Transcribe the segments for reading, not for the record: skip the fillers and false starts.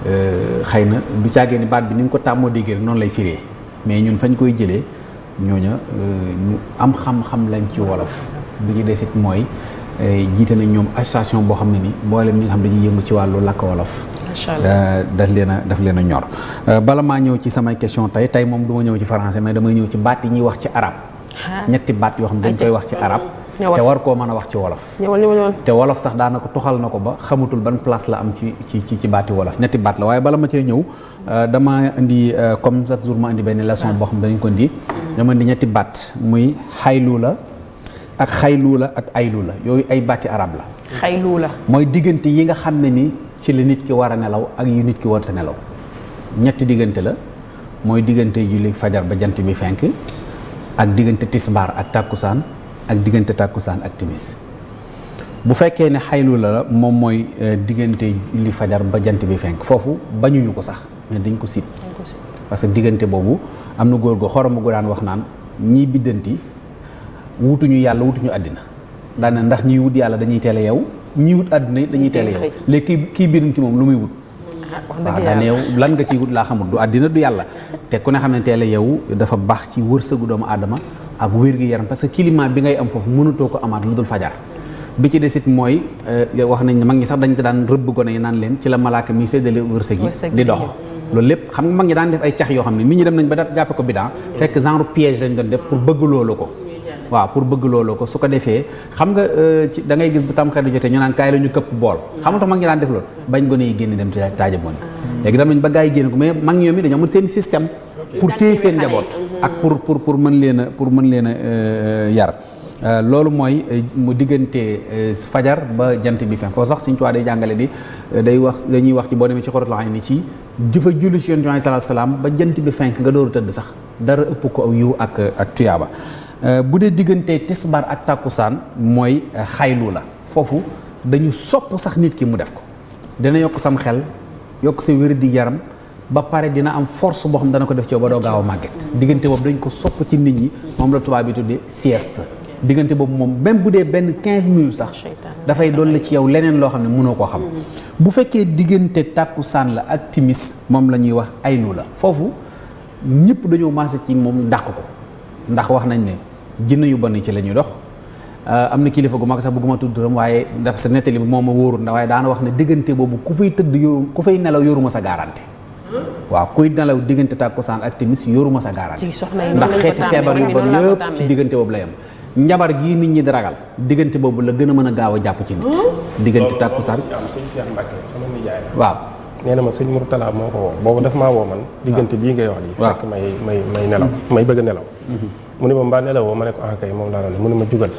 xëy na du caagee ni baat bi ni nga ko tàmmoo déggee noonu lay firee mais ñun fañ koy jëlee ñooña ñu am xam-xam lañ ci wolof bi ci desit mooy jiite nañ ñoom association boo xam ne ni mboolem ñi nga xam dañuy yëngu ci wàllu làkk wolof. macha allah daf leen a ñor bala maa ñëw ci samay question tey moom du ma ñëw ci français mais damay ñëw ci baat yi ñuy wax ci arab ñetti baat yoo xam ne dañ koy wax ci arab te war koo mën a wax ci wolof te wolof sax daanaka tuxal na ko ba xamatul ban place la am ci baati wolof ñetti baat la waaye bala ma cee ñëw dama indi comme chaque jour ma indi benn leçon boo xam ne dañ ko indi dama indi ñetti baat muy xaylu la ak xaylu la ak aylu la yooyu ay baati arab la xaylu la mooy diggante yi nga xam ne ni ci la nit ki war a nelaw ak yu nit ki war a nelaw ñetti diggante la mooy diggante julli fajar ba jant bi fenk ak diggante tisbaar ak tàkkusaan ak diggante tàkkusaan ak timis bu fekkee ne xaylu la moom mooy diggante julli fajar ba jant bi fenk foofu bañuñu ko sax mais dañ ko sib parce que diggante boobu am na góor gu xorom gu daan wax naan ñii biddanti wutuñu yàlla wutuñu àddina daane ndax ñiy wut yàlla dañuy teel a yeewu ñiy wut àddina yi dañuy teel a yeewu léegi kii biddanti moom lu muy wut waaw daane yow lan nga ciy wut laa xamul du àddina du yàlla te ku ne xam ne teel a yeewu dafa baax ci wërsëgu doomu aadama ak wér gi yaram parce que climat bi ngay am foofu mënutoo ko amaat lu dul fajar bi ci desit mooy wax nañ ne mag ñi sax dañ ci daan rëbb gone yi naan leen ci la malaaka mi séddale wërsëg yi di dox loolu lépp xam nga mag ñi daan def ay cax yoo xam ne nit ñi dem nañ ba jàppe ko bidaa fekk genre piège lañ doon def pour bëgg loolu ko waaw pour bëgg loolu ko su ko defee xam nga ci da ngay gis bu tam xel jotee ñu naan kaay la ñu këpp bool xam nga tax mag ñi daan def loolu bañ gone yi génn dem taaja boon léegi dem nañ ba gaa yi génn ko mais mag ñoom yi dañoo mën seen système pour téye seen njaboot ak pour mën leen a yar loolu mooy mu diggante fajar ba jant bi fenk foofu sax Sëñ Tuubaa day jàngale di dañuy wax ci boo demee ci Xuratul Ayni ni ci jëfa julli ci Yonent bi sallallahu alayhi wasallam ba jant bi fenk nga dooru tëdd sax dara ëpp ko aw yiw ak tuyaaba bu dee diggante tisbaar ak tàkkusaan mooy xaylu la foofu dañu sopp sax nit ki mu def ko dina yokk sam xel yokk sa wér di yaram ba pare dina am force boo xam dana ko def ci ba doo gaaw a màgget diggante boobu dañ ko sopp ci nit ñi moom la tubaab bi tuddee sieste diggante boobu moom même bu dee benn 15 minutes sax dafay dolli ci yow leneen loo xam ne mënoo koo xam bu fekkee diggante tàkkusaan la ak timis moom la ñuy wax aylu la foofu ñëpp dañoo maase ci moom dàq ko ndax wax nañ ne jinne yu bon ci la ñuy dox am na kilifa gu mag sax bëgguma tudd turam waaye ndax sa nettali bi moom ma wóorul ndax waaye daana wax ne diggante boobu ku fay tëdd yoru ku fay nelaw yoruma sa garanti waaw kuy nelaw diggante tàkkusaan ak timis yoruma sa garanti ndax xeeti feebar yu bon yëpp ci diggante boobu la yam njabar gii nit ñi di ragal diggante boobu la gën a mën a gaaw a jàpp ci nit diggante tàkkusaan waaw nee na ma sëñ Mourtala moo ko woo boobu daf maa woo man diggante bii ngay wax di fekk may nelaw may bëgg a nelaw mu ne ma mbaa nelawoo ma ne ko kay moom laa doon mu ne ma jugal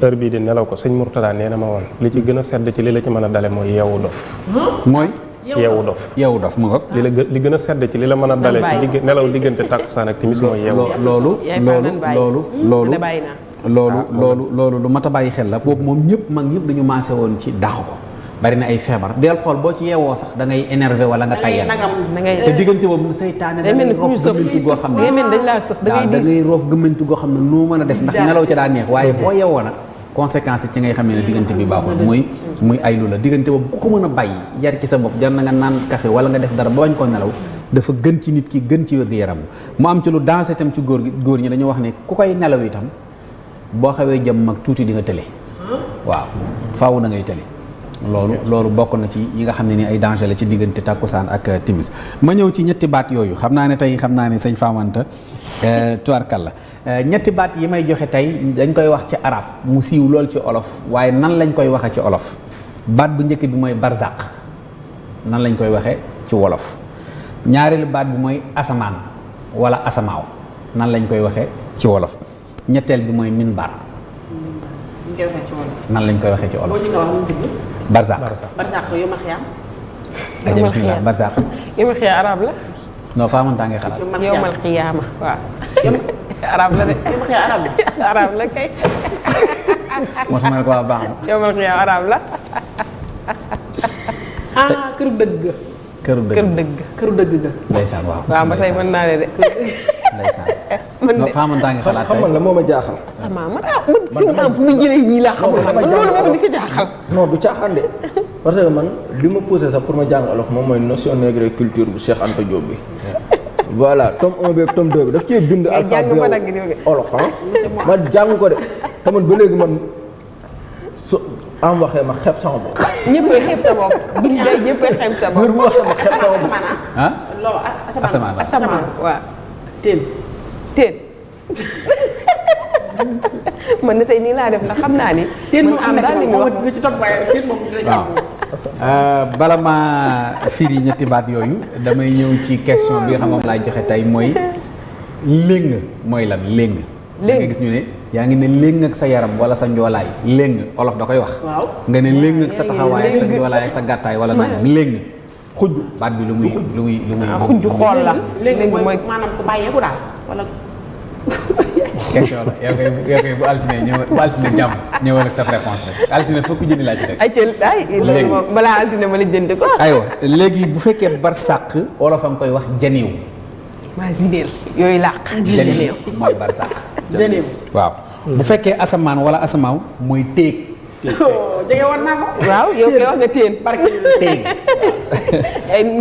heure bii di nelaw ko sëñ Mourtala nee na ma woon li ci gën a sedd ci li la ci mën a dale mooy yeewu dof mooy yeewu dof mu nga li gën a sedd ci li la mën a dale ci nelaw diggante tàkkusaan ak timis mooy yeewu loolu lu mat a bàyyi xel la boobu moom ñëpp mag ñëpp dañu maase woon ci dàq ko bari na ay feebar del xool boo ci yeewoo sax da ngay énervé wala nga tayyal te diggante boobu saytaane da ngay roof gëmmantu goo xam ne da ngay roof gëmmantu goo xam ne noo mën a def ndax nelaw ca daa neex waaye boo yeewoo nag conséquence yi ci ngay xamee ne diggante bi baaxul muy aylu la diggante boobu ku ko mën a bàyyi yar ci sa bopp jar na nga naan café wala nga def dara ba bañ koo nelaw dafa gën ci nit ki gën ci wér-gu-yaram mu am ci lu dansé itam ci góor ñi dañoo wax ne ku koy nelaw itam boo xawee jëm mag tuuti di nga tële waaw faaw da ngay tële loolu bokk na ci yi nga xam ne ni ay danger la ci diggante tàkkusaan ak timis ma ñëw ci ñetti baat yooyu xam naa ne sëñ Famanta tubarkal la ñetti baat yi may joxe tey dañ koy wax ci arab mu siiw lool ci olof waaye nan lañ koy waxe ci olof baat bu njëkk bi mooy barzaq nan lañ koy waxe ci wolof ñaareelu baat bi mooy asamaan wala asamaaw nan lañ koy waxe ci wolof ñetteel bi mooy minbar nan lañ koy waxee ci olof barzaq yoma xiyam ajam bismillah barzaq yoma xiyam arab la non Famanta ngay xalaat yowmal xiyaama waaw arab la de yoma xiyam arab la kay moo tax ma ne ko waa baax na yowmal xiyaam arab la këru dëgg këru dëgg ga ndeysaan waaw ba tey mën naa ne de ndeysaan non Famanta ngay xalaat xam nga la moo ma jaaxal sama man fi mu am fu mu jëlee ñii laa xam loolu moom di ko jaaxal non du caaxaan de parce que man li ma poussé sax pour ma jàng olof moom mooy notion nègre et culture bu Cheikh Anta Diop bi. voilà tome 1 bi ak tome 2 bi daf cee bind. alphabet olof ma jàng ko de te man ba léegi man su am waxee ma xeeb sama bopp. ñëppay xeeb sa bopp. ñëppay xeeb sa bopp. bu waxee ma xeeb sama bopp. ah loo asamaan waaw. teen. man na tey nii laa def ndax xam naa ni. teen moom am daal li mu wax ci topp waaye teen moom dina bala ma firi ñetti baat yooyu damay ñëw ci question bi nga xam moom laa joxe tey mooy léng mooy lan léng. da nga gis ñu ne yaa ngi ne léng ak sa yaram wala sa njoolaay léng olof da koy wax. waaw nga ne léng ak sa taxawaay ak sa njoolaay ak sa gàttaay wala nangam léng. xujj baat bi lu muy xujj xool la. léegi mooy maanaam ku bàyyeeku daal wala. question la yow kay bu altine jàmm ñëwal ak sa réponse rek altine fokk jëndi laa ci teg. léegi moom balaa altine ma la jënd ko. aywa léegi bu fekkee barsàq wolof a nga koy wax janiw. maa zibeel yooyu làq. janiw mooy barsàq. janiw waaw. bu fekkee asamaan wala asamaaw mooy téeg. jege woon naa ko. waaw yow koy wax nga téen. téeg.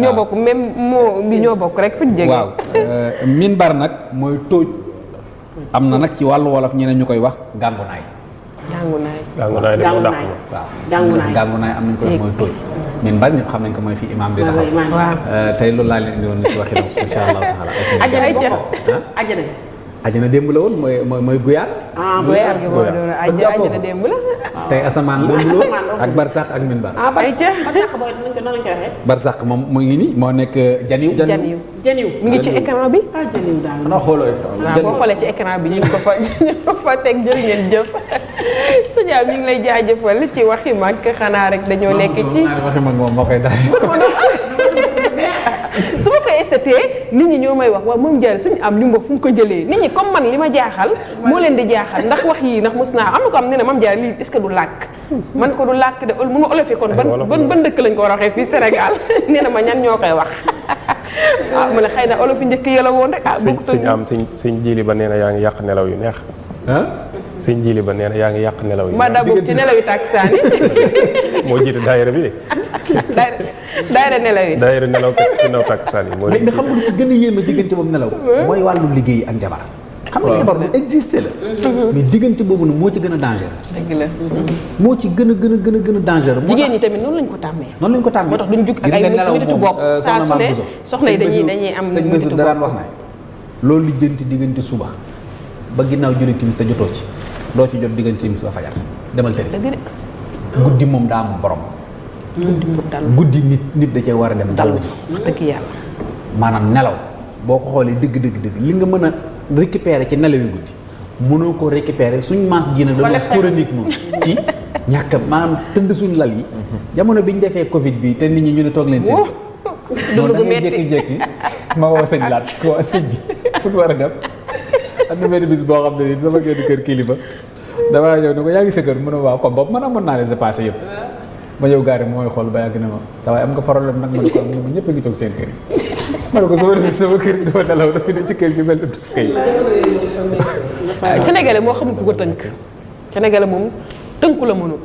ñoo bokk même moo bi ñoo bokk rek fu ñu jege. waaw minbar nag mooy tóoj. am na nag ci wàllu wolof ñeneen ñu koy wax gàngunaay. gàngunaay de moo dàq ma. waaw gàngunaay am nañu koy wax mooy tóoj. minbar ñëpp xam nañ ko mooy fii imaam di taxaw. waaw tey loolu laa leen indi woon ci waxi la incha allahu taala. ajana démb la woon mooy guyaar. guyaar gi moo doon ajana démb la. tey asamaan la ak barsàq ak minbar. barsàq booy nañ ko noonu lañ koy waxee. barsàq moom mu ngi nii moo nekk janiw. janiw mu ngi ci écran bi. janiw daal xanaa xooloo écran bi. waaw boo xoolee ci écran bi ñu ngi ko fa teg jërë ngeen jëf. sëñ Am ñu ngi lay jaajëfal ci waxi mag xanaa rek dañoo nekk ci. waxi mag moom moo koy daal. su ma koy estetee nit ñi ñoo may wax waaw moom Diarra suñu am li mu wax fu mu ko jëlee nit ñi comme man li ma jaaxal moo leen di jaaxal ndax wax yii ndax mos naa am na ko am ne ne moom Diarra lii est-ce que du làkk man ko du làkk de mun ma olofee kon ban dëkk lañ ko war a waxee fii Sénégal nee na ma ñan ñoo koy wax ah mu ne xëy na olof yi njëkk yëla woon rek sëñ Jili ba nee na yaa ngi yàq nelaw yu neex sëñ Jili ba nee na yaa ngi yàq nelaw yu neex ma daa bokk ci nelaw yi tàkkusaan yi moo jiite daayira bi de daayira nelaw yi daayira nelaw ci naw tàkkusaan yi moo mais xam nga lu ci gën a yéeme diggante boobu nelaw mooy wàllu liggéey ak jabar xam nga jabar lu existé la mais diggante boobu nag moo ci gën a dangereux dëgg la moo ci gën a dangereux jigéen ñi tamit noonu lañ ko tàmmee moo tax duñ jug ak ay metitu bopp saa su ne soxna yi dañuy am sëñ Basiru daraan wax na loolu lijjanti diggante suba ba ginnaaw julli timis te jotoo ci doo ci jot diggante timis ba fajar demal tëri guddi moom daa am borom guddi nit da cee war a dem dallu ji wax dëgg yàlla maanaam nelaw boo ko xoolee dëgg li nga mën a récupérer ci nelaw yu guddi mënoo ko récupérer suñ maas gi nag dañoo chronique moom ci ñàkk maanaam tëdd suñ lal yi jamono bi ñu defee Covid bi te nit ñi ñu ne toog leen seen noonu da ngay jékki-jékki ma woo sëñ laat ko sëñ bi fu ñu war a dem am na benn bis boo xam ne nii sama génn kër kilifa damaa ñëw ne ko yaa ngi sa kër mu ne waaw comme boobu man amoon naa les passé yëpp ma ñëw gaari mooy xool ba yàgg ne ma sa waay am nga problème nag ma ne ko am ma ñëpp a ngi toog seen kër yi ma ne ko sama kër gi dafa dalaw dafa ne ci kër gi mel ni daf kay sénégalais moo xamul ku ko tënk sénégalais moom tënku la mënul